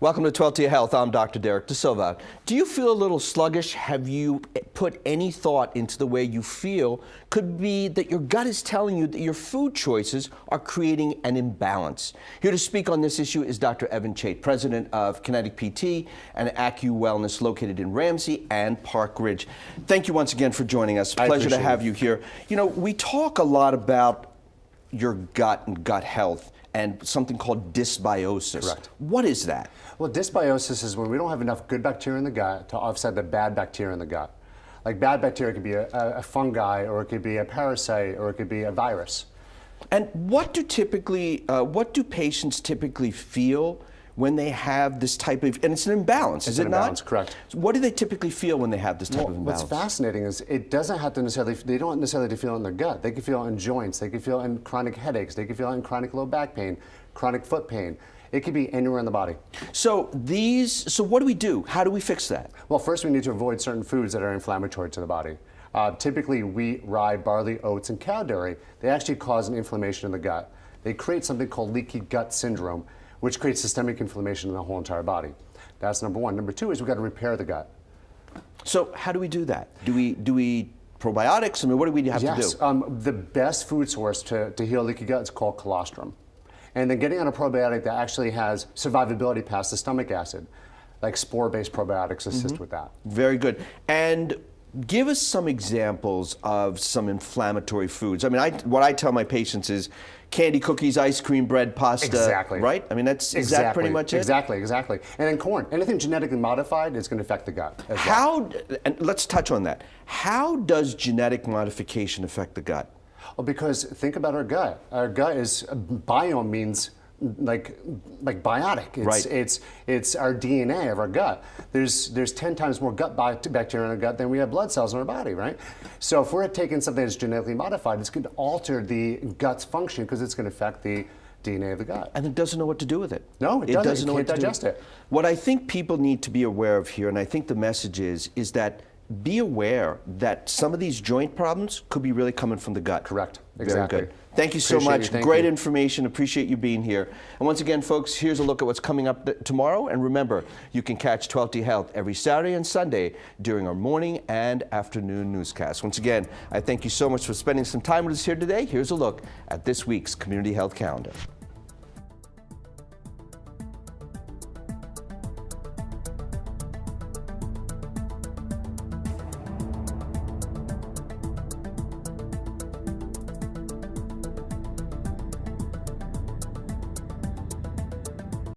Welcome to 12 to Your Health. I'm Dr. Derek De Silva. Do you feel a little sluggish? Have you put any thought into the way you feel? Could be that your gut is telling you that your food choices are creating an imbalance. Here to speak on this issue is Dr. Evan Chait, president of Kinetic PT and Acu Wellness located in Ramsey and Park Ridge. Thank you once again for joining us. Pleasure to have you here. You know, we talk a lot about your gut and gut health and something called dysbiosis. Correct. What is that? Well, dysbiosis is when we don't have enough good bacteria in the gut to offset the bad bacteria in the gut. Like bad bacteria could be a fungi, or it could be a parasite, or it could be a virus. And what do patients typically feel when they have this type of, and it's an imbalance, is it not? Imbalance, correct. So what do they typically feel when they have this type of imbalance? What's fascinating is it doesn't have to necessarily, they don't necessarily feel it in their gut. They can feel it in joints, they can feel it in chronic headaches, they can feel it in chronic low back pain, chronic foot pain. It could be anywhere in the body. So what do we do? How do we fix that? Well, first we need to avoid certain foods that are inflammatory to the body. Typically wheat, rye, barley, oats, and cow dairy, they actually cause an inflammation in the gut. They create something called leaky gut syndrome, which creates systemic inflammation in the whole entire body. That's number one. Number two is we've got to repair the gut. So how do we do that? Do we probiotics? I mean, what do we have to do? Yes, the best food source to heal leaky gut is called colostrum. And then getting on a probiotic that actually has survivability past the stomach acid, like spore-based probiotics assist with that. Very good. And give us some examples of some inflammatory foods. I mean, what I tell my patients is candy, cookies, ice cream, bread, pasta. Exactly. Right? I mean, is that pretty much it? Exactly. And then corn. Anything genetically modified is going to affect the gut as well. And let's touch on that. How does genetic modification affect the gut? Well, because think about our gut. Our gut is, biome means like biotic. It's our DNA of our gut. There's 10 times more gut bacteria in our gut than we have blood cells in our body, right? So if we're taking something that's genetically modified, it's going to alter the gut's function because it's going to affect the DNA of the gut. And it doesn't know what to do with it. No, it doesn't. You can't digest it. What I think people need to be aware of here, and I think the message is that be aware that some of these joint problems could be really coming from the gut. Correct. Exactly. Very good. Thank you so much. Great information. Appreciate you being here. And once again, folks, here's a look at what's coming up tomorrow. And remember, you can catch 12 to Health every Saturday and Sunday during our morning and afternoon newscasts. Once again, I thank you so much for spending some time with us here today. Here's a look at this week's Community Health Calendar.